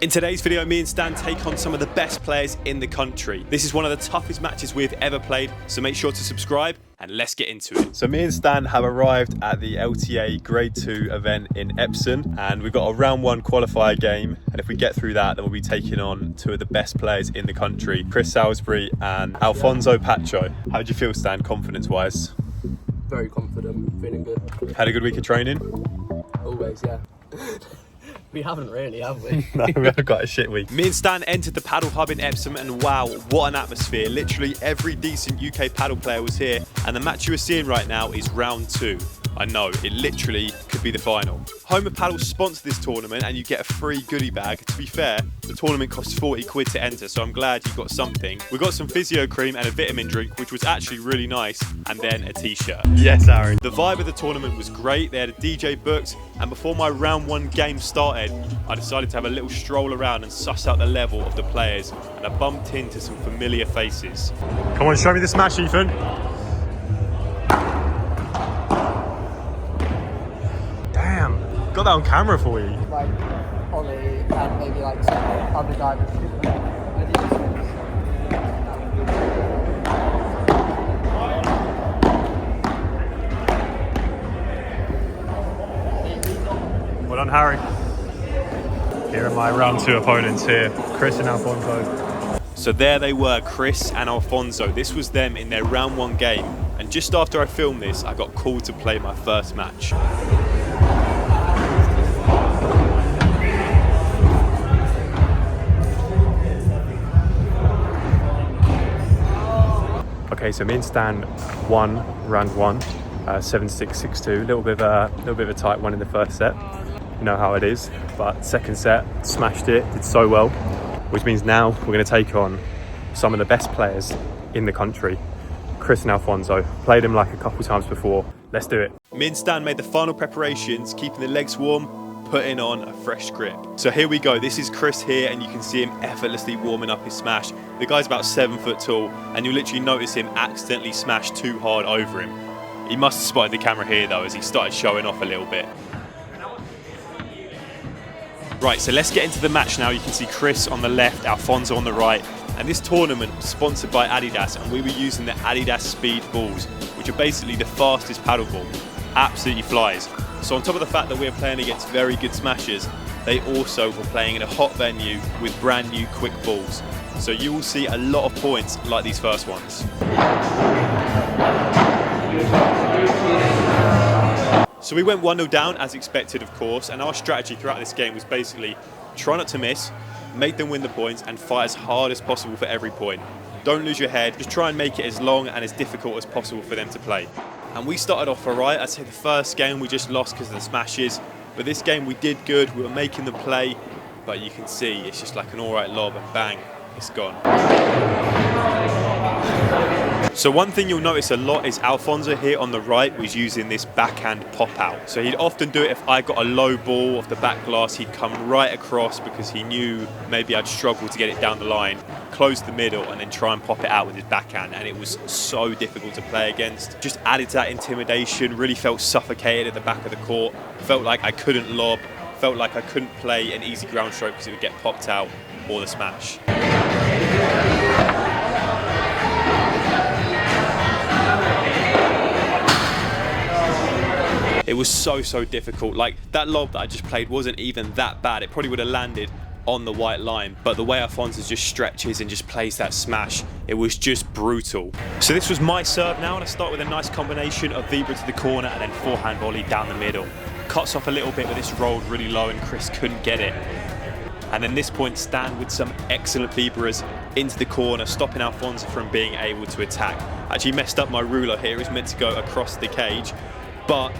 In today's video, me and Stan take on some of the best players in the country. This is one of the toughest matches we've ever played, so make sure to subscribe and let's get into it. So me and Stan have arrived at the LTA Grade 2 event in Epsom, and we've got a round 1 qualifier game, and if we get through that, then we'll be taking on two of the best players in the country, Chris Salisbury and Alfonso Pacho. How do you feel, Stan, confidence-wise? Very confident, feeling good. Had a good week of training? Always, yeah. We haven't really, have we? No, we haven't got a shit week. Me and Stan entered the paddle hub in Epsom, and wow, what an atmosphere. Literally every decent UK paddle player was here, and the match you are seeing right now is round 2. I know, it literally could be the final. Home of Paddle sponsor this tournament and you get a free goodie bag. To be fair, the tournament costs 40 quid to enter, so I'm glad you got something. We got some physio cream and a vitamin drink, which was actually really nice, and then a t-shirt. Yes, Aaron. The vibe of the tournament was great. They had a DJ booked, and before my round 1 game started, I decided to have a little stroll around and suss out the level of the players, and I bumped into some familiar faces. Come on, show me the smash, Ethan. Got that on camera for you. Like Ollie and maybe like some other divers. Well done, Harry. Here are my round 2 opponents here, Chris and Alfonso. So there they were, Chris and Alfonso. This was them in their round 1 game. And just after I filmed this, I got called to play my first match. Okay, so me and Stan won round 1, 7-6, 6-2. A little bit of a tight one in the first set. You know how it is. But second set, smashed it, did so well. Which means now we're going to take on some of the best players in the country. Chris and Alfonso. Played them like a couple times before. Let's do it. Me and Stan made the final preparations, keeping the legs warm, putting on a fresh grip. So here we go. This is Chris here, and you can see him effortlessly warming up his smash. The guy's about 7 foot tall, and you'll literally notice him accidentally smash too hard over him. He must have spotted the camera here though, as he started showing off a little bit. Right, so let's get into the match now. You can see Chris on the left, Alfonso on the right, and this tournament was sponsored by Adidas, and we were using the Adidas Speed balls, which are basically the fastest paddle ball. Absolutely flies. So on top of the fact that we're playing against very good smashers, they also were playing in a hot venue with brand new quick balls. So you will see a lot of points like these first ones. So we went 1-0 down as expected, of course, and our strategy throughout this game was basically try not to miss, make them win the points, and fight as hard as possible for every point. Don't lose your head, just try and make it as long and as difficult as possible for them to play. And we started off alright. I'd say the first game we just lost because of the smashes, but this game we did good. We were making them play, but you can see it's just like an alright lob and bang, it's gone. So one thing you'll notice a lot is Alfonso here on the right was using this backhand pop out. So he'd often do it if I got a low ball off the back glass, he'd come right across because he knew maybe I'd struggle to get it down the line, close the middle and then try and pop it out with his backhand, and it was so difficult to play against. Just added to that intimidation, really felt suffocated at the back of the court, felt like I couldn't lob, felt like I couldn't play an easy ground stroke because it would get popped out or the smash. It was so difficult. Like, that lob that I just played wasn't even that bad. It probably would have landed on the white line, but the way Alfonso just stretches and just plays that smash, it was just brutal. So this was my serve now, and I start with a nice combination of Vibra to the corner and then forehand volley down the middle. Cuts off a little bit, but this rolled really low and Chris couldn't get it. And then this point, Stan with some excellent Vibras into the corner, stopping Alfonso from being able to attack. Actually messed up my ruler here. It was meant to go across the cage, but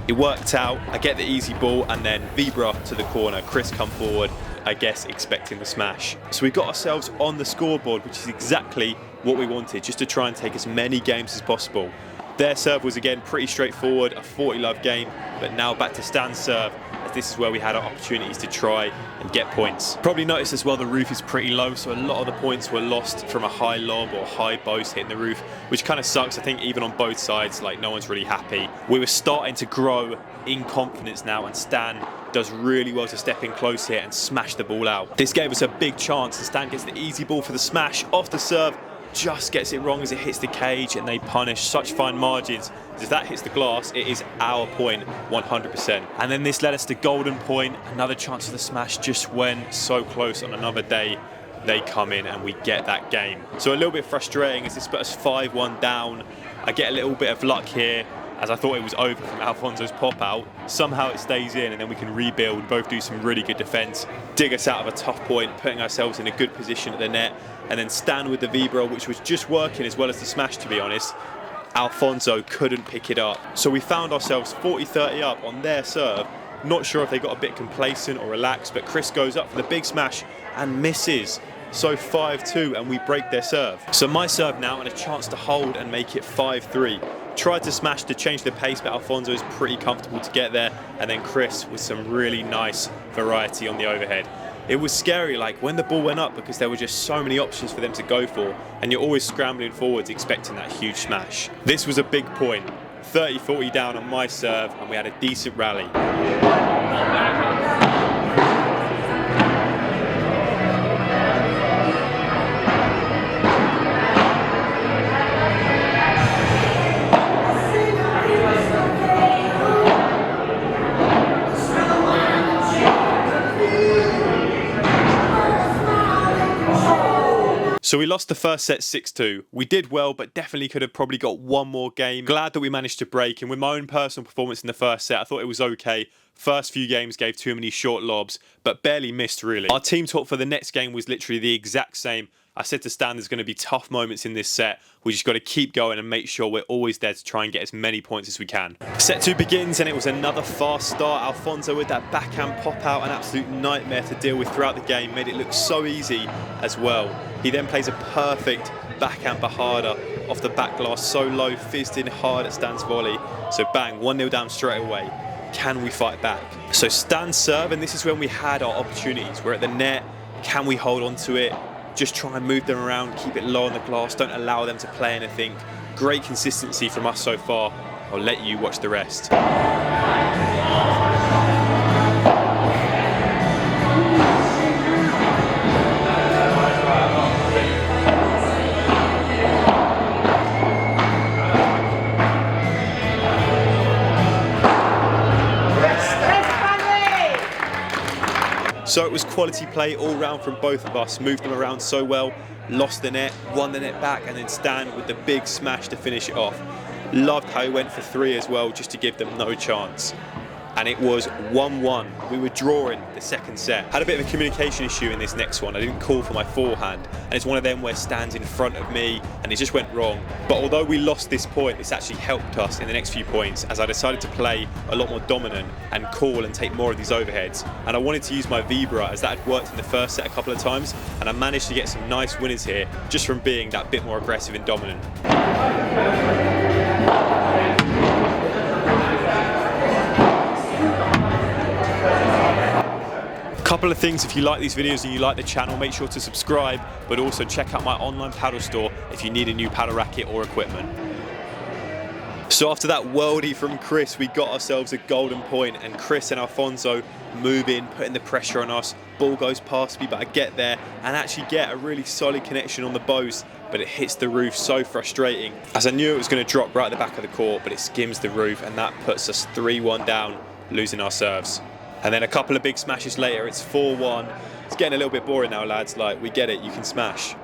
it worked out. I get the easy ball and then Vibra to the corner. Chris come forward, I guess expecting the smash. So we got ourselves on the scoreboard, which is exactly what we wanted, just to try and take as many games as possible. Their serve was again pretty straightforward, a 40-love game, but now back to Stan's serve, as this is where we had our opportunities to try and get points. Probably noticed as well the roof is pretty low, so a lot of the points were lost from a high lob or high boast hitting the roof, which kind of sucks. I think even on both sides, like, no one's really happy. We were starting to grow in confidence now, and Stan does really well to step in close here and smash the ball out. This gave us a big chance, and Stan gets the easy ball for the smash off the serve, just gets it wrong as it hits the cage, and they punish such fine margins. If that hits the glass, it is our point 100%. And then this led us to golden point, another chance for the smash, just went so close on another day. They come in and we get that game. So a little bit frustrating as this put us 5-1 down. I get a little bit of luck here as I thought it was over from Alfonso's pop out. Somehow it stays in and then we can rebuild, both do some really good defense, dig us out of a tough point, putting ourselves in a good position at the net, and then stand with the vibra, which was just working as well as the smash, to be honest. Alfonso couldn't pick it up. So we found ourselves 40-30 up on their serve. Not sure if they got a bit complacent or relaxed, but Chris goes up for the big smash and misses. So 5-2 and we break their serve. So my serve now and a chance to hold and make it 5-3. Tried to smash to change the pace, but Alfonso is pretty comfortable to get there. And then Chris with some really nice variety on the overhead. It was scary, like when the ball went up, because there were just so many options for them to go for, and you're always scrambling forwards expecting that huge smash. This was a big point. 30-40 down on my serve, and we had a decent rally. So we lost the first set 6-2. We did well, but definitely could have probably got one more game. Glad that we managed to break, and with my own personal performance in the first set, I thought it was okay. First few games gave too many short lobs, but barely missed really. Our team talk for the next game was literally the exact same. I said to Stan, there's going to be tough moments in this set. We just got to keep going and make sure we're always there to try and get as many points as we can. Set 2 begins and it was another fast start. Alfonso with that backhand pop out, an absolute nightmare to deal with throughout the game. Made it look so easy as well. He then plays a perfect backhand bajada off the back glass, so low, fizzed in hard at Stan's volley. So bang, 1-0 down straight away. Can we fight back? So Stan's serve, and this is when we had our opportunities. We're at the net. Can we hold on to it? Just try and move them around, keep it low on the glass, don't allow them to play anything. Great consistency from us so far. I'll let you watch the rest. So it was quality play all round from both of us, moved them around so well, lost the net, won the net back, and then Stan with the big smash to finish it off. Loved how he went for 3 as well, just to give them no chance. And it was 1-1. We were drawing the second set. Had a bit of a communication issue in this next one. I didn't call for my forehand, and it's one of them where Stan's in front of me and it just went wrong. But although we lost this point, this actually helped us in the next few points, as I decided to play a lot more dominant and call and take more of these overheads. And I wanted to use my vibra, as that had worked in the first set a couple of times, and I managed to get some nice winners here just from being that bit more aggressive and dominant. Couple of things: if you like these videos and you like the channel, make sure to subscribe, but also check out my online paddle store if you need a new paddle racket or equipment. So after that worldie from Chris, we got ourselves a golden point, and Chris and Alfonso move in, putting the pressure on us. Ball goes past me, but I get there and actually get a really solid connection on the bows, but it hits the roof. So frustrating, as I knew it was going to drop right at the back of the court, but it skims the roof, and that puts us 3-1 down, losing our serves. And then a couple of big smashes later, it's 4-1. It's getting a little bit boring now, lads. Like, we get it, you can smash.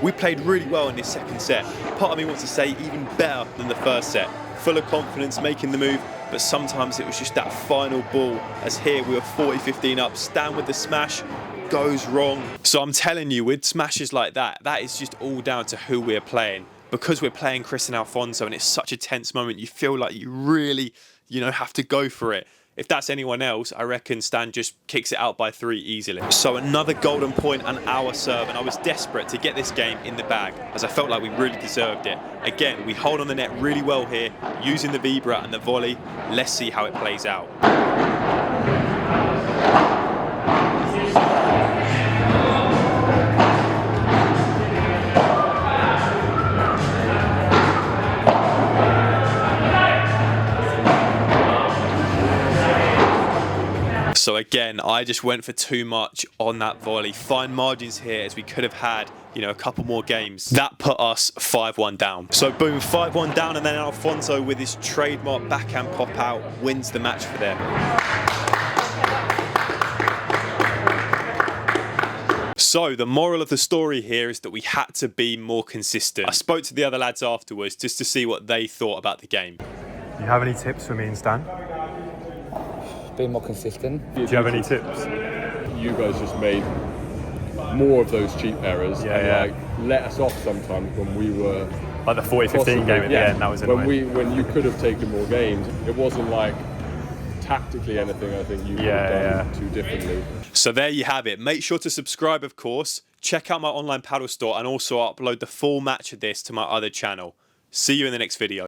We played really well in this second set. Part of me wants to say even better than the first set. Full of confidence, making the move, but sometimes it was just that final ball, as here we were 40-15 up. Stan with the smash goes wrong. So I'm telling you, with smashes like that, that is just all down to who we're playing. Because we're playing Chris and Alfonso, and it's such a tense moment, you feel like you really, have to go for it. If that's anyone else, I reckon Stan just kicks it out by 3 easily. So another golden point and our serve, and I was desperate to get this game in the bag, as I felt like we really deserved it. Again, we hold on the net really well here, using the vibra and the volley. Let's see how it plays out. So again, I just went for too much on that volley. Fine margins here, as we could have had, you know, a couple more games. That put us 5-1 down. So boom, 5-1 down, and then Alfonso with his trademark backhand pop out wins the match for them. So the moral of the story here is that we had to be more consistent. I spoke to the other lads afterwards just to see what they thought about the game. You have any tips for me and Stan? Being more consistent. Do you have any tips? You guys just made more of those cheap errors Yeah, and let us off sometimes when we were Like the 40-15 game at the end, that was annoying. when you could have taken more games. It wasn't like tactically anything I think you could have done too differently. So there you have it. Make sure to subscribe, of course. Check out my online paddle store, and also upload the full match of this to my other channel. See you in the next video.